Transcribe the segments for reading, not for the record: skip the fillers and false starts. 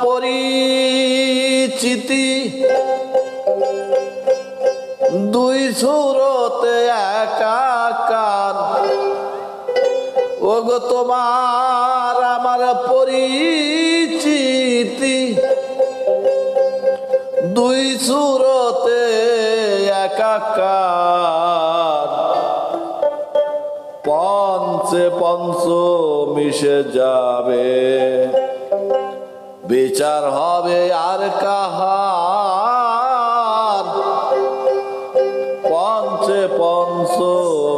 পরিচিতি দুই সুরতে একাকার। ওগো তোমার আমার পরিচিতি দুই সুরতে একাকার। পঞ্চে পঞ্চ মিশে যাবে, বিচার হবে আর কাহার। পঞ্চে পঞ্চ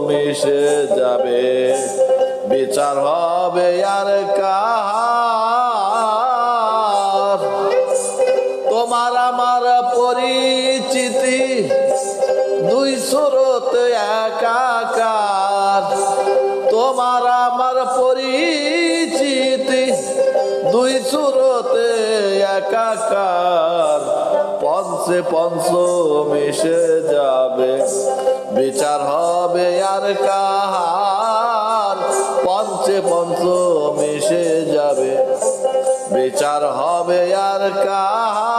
মিশে যাবে, বিচার হবে আর কাহার। তোমার আমার পরিচিতি দুই সুরতে একাকার। তোমার আমার পরিচিতি দুই সুরতে একাকার। পঞ্চে পঞ্চ মিশে যাবে, বিচার হবে আর কাহার। পঞ্চে পঞ্চ মিশে যাবে, বিচার হবে আর কাহার।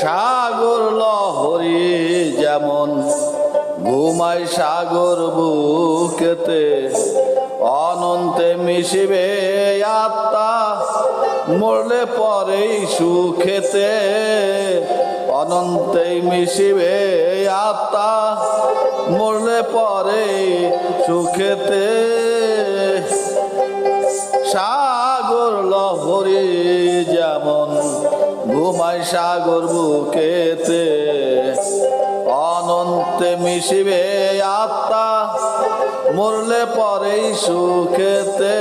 সাগর লহরী যেমন ঘুমায় সাগর বুকেতে, অনন্তে মিশিবে আত্মা মরলে পরেই সুখেতে। অনন্তে মিশিবে আত্মা মরলে পরেই সুখেতে। সাগর লহরী যেমন ঘুমায় সাগর বুকেতে, অনন্তে মিশিবে আত্মা মরলে পরেই সুখেতে।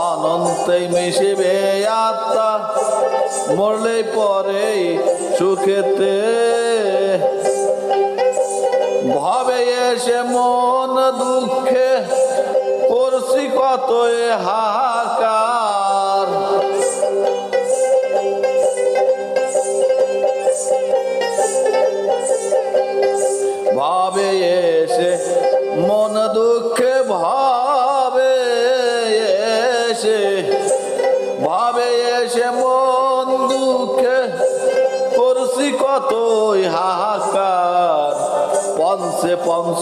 অনন্তে মিশিবে আত্মা মরলে পরেই সুখেতে। ভবে এসে মন দুঃখে করছি কত হাহাকার। ভাবে এসে মন দুঃখে ভাবে এসে মন দুঃখে করছি কতই হাহাকার। পঞ্চে পঞ্চ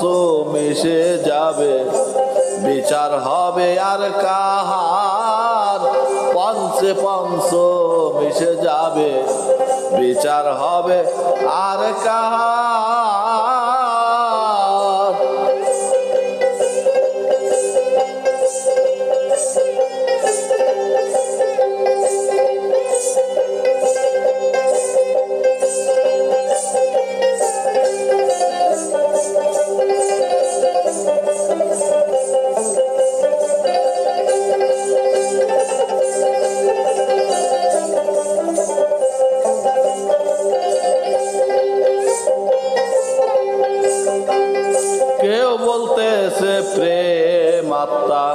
মিশে যাবে, বিচার হবে আর কাহার। পঞ্চে পঞ্চ মিশে যাবে, বিচার হবে আর কাহার। কেউ বলতেছে প্রেম আত্মা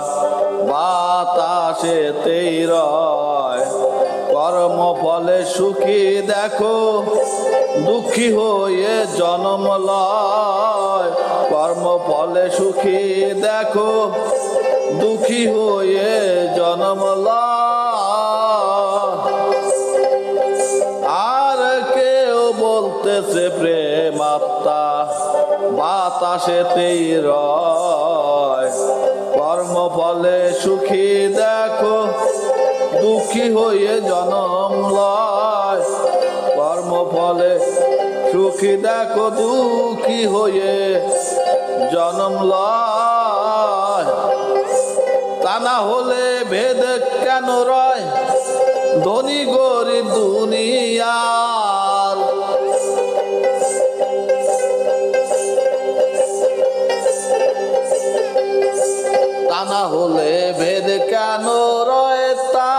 বাতাসেতেই রয়। কর্ম ফলে সুখী দেখো, দুঃখী হয়ে জন্ম লয়। কর্ম ফলে সুখী দেখো, দুঃখী হয়ে জন্ম লয়। আর কেউ বলতেছে প্রেম আত্মা বাতাসেতেই রয়। কর্ম ফলে সুখী দেখো, দুঃখী হয়ে জন্ম লয়। কর্ম ফলে সুখী দেখো, দুঃখী হয়ে জন্ম লয়। তা না হলে ভেদ কেন রয় ধনী গরিব দুনিয়ার। তা না হলে ভেদ কেন রয়, তা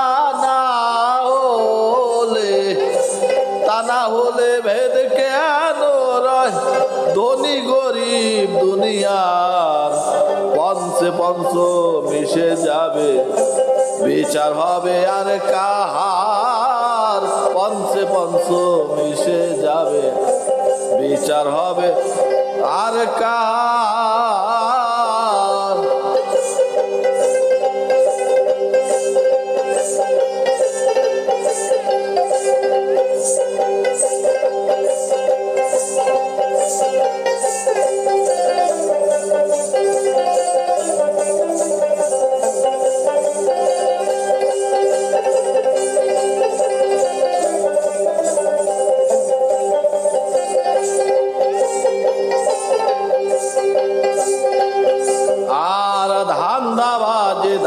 না হলে ভেদ কেন রয়, ধনী গরিব দুনিয়ার পঞ্চে পঞ্চ মিশে যাবে, বিচার হবে আর কাহার, পঞ্চে পঞ্চ মিশে যাবে, বিচার হবে আর কাহার।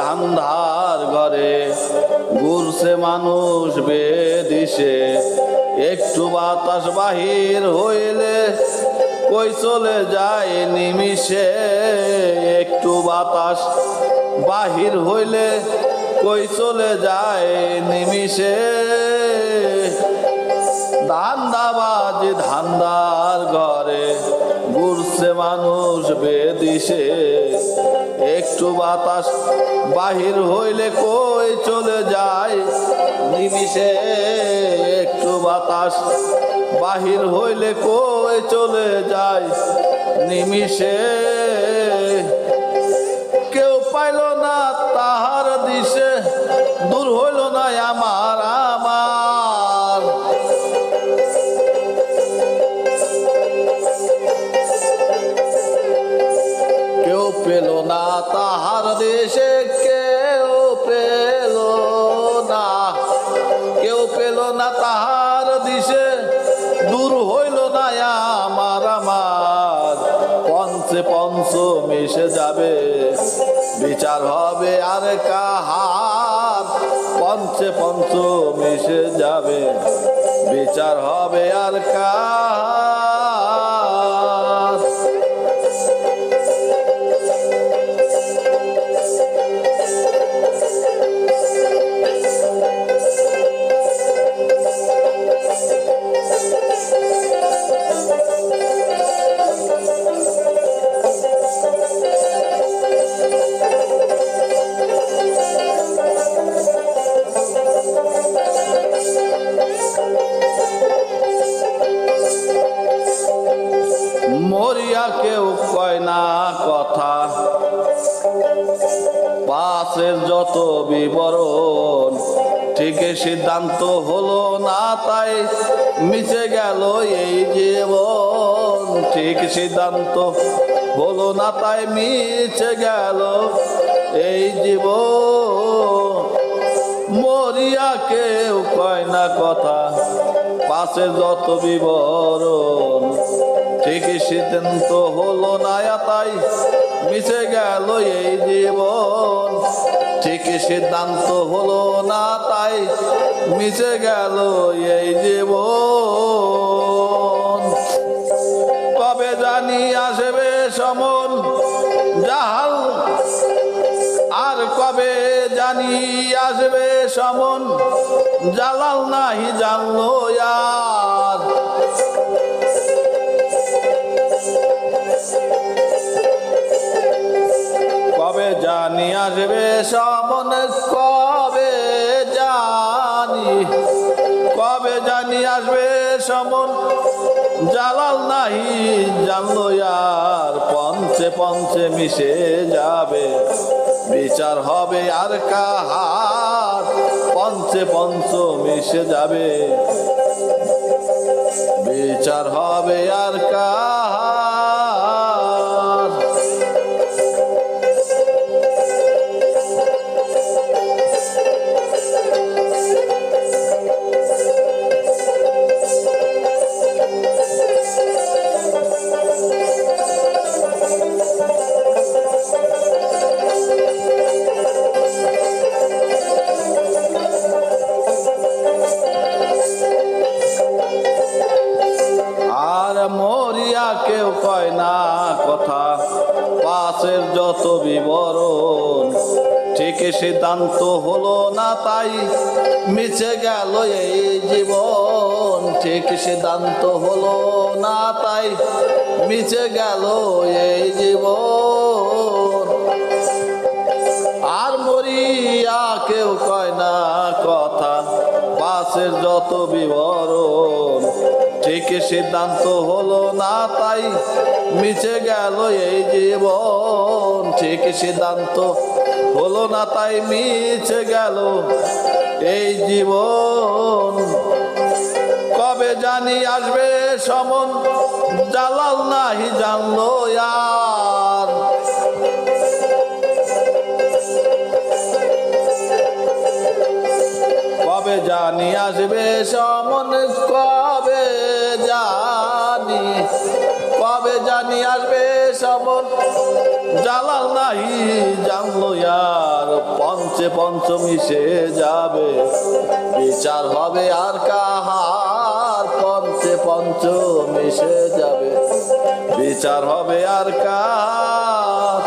ধান্ধার ঘরে ঘুরছে মানুষ বেদিশে, একটু বাতাস বাহির হইলে কই চলে যায় নিমিষে, একটু বাতাস বাহির হইলে কই চলে যায় নিমিষে। ধান্দাবাজ ধান্দার ঘরে ঘুরছে মানুষ বেদিশে, একটু বাতাস বাহির হইলে কই চলে যায় নিমিষে, একটু বাতাস বাহির হইলে কই চলে যায় নিমিষে। কেউ পাইল না তাহার দিশে, দূর হইল না আমার আমার, কেউ পেল না তাহার দেশে, কেউ পেল না, কেউ পেল না তাহার দিশে, দূর হইল না আমার আমার, পঞ্চে পঞ্চ মিশে যাবে, বিচার হবে আর কাহার, পঞ্চে পঞ্চ মিশে যাবে, বিচার হবে আর কাহার। মরিয়া কেউ কয় না কথা, পাশের যত বিবরণ, ঠিক সিদ্ধান্ত হলো না তাই মিশে গেল এই জীবন, ঠিক সিদ্ধান্ত হলো না তাই মিশে গেল এই জীবন। মরিয়া কেউ কয় না কথা, পাশের যত বিবরণ, ঠিক সিদ্ধান্ত হলো না তাই মিশে গেল এই জীবন, ঠিক সিদ্ধান্ত হলো না তাই মিশে গেল এই জীবন। কবে জানি আসবে সমন জাহাল, আর কবে জানি আসবে সমন জালাল, নাহি জানলো আর। কবে জানি আসবে সমন, কবে জানি আসবে সমন জালাল, নাহি জানলো আর, পঞ্চে পঞ্চে মিশে যাবে, বিচার হবে আর কাহার, পঞ্চে পঞ্চ মিশে যাবে, বিচার হবে আর কাহার। ঠিক সিদ্ধান্ত হলো না তাই মিছে গেল এই জীবন। ঠিক সিদ্ধান্ত হলো না তাই মিছে গেল এই জীবন। আর মরিয়া কেউ কয় না কথা, পাশের যত বিবরণ। ঠিক সিদ্ধান্ত হলো না তাই মিছে গেল এই জীবন। ঠিক সিদ্ধান্ত হলো না তাই মিছে গেল এই জীবন। কবে জানি আসবে সমন, জালাল নাহি জানলো আর। কবে জানি আসবে সমন, কবে জানি আসবে সমন, জালাল নাহি জানলো আর। পঞ্চে পঞ্চ মিশে যাবে, বিচার হবে আর কাহার। পঞ্চে পঞ্চ মিশে যাবে, বিচার হবে আর কার।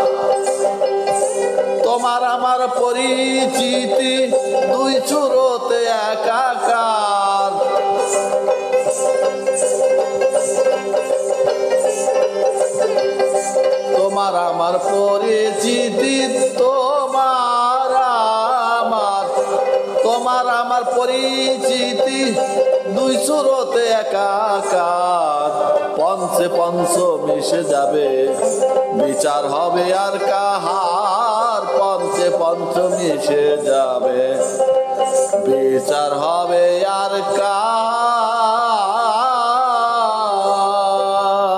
তোমার আমার পরিচিতি দুই চুরোতে একাকার। তোমার আমার পরিচিতি, তোমার আমার পরিচিতি দুই চুরোতে একাকার। পঞ্চে পঞ্চ মিশে যাবে, বিচার হবে আর কাহার। পঞ্চে পঞ্চ মিশে যাবে, বিচার হবে আর কার।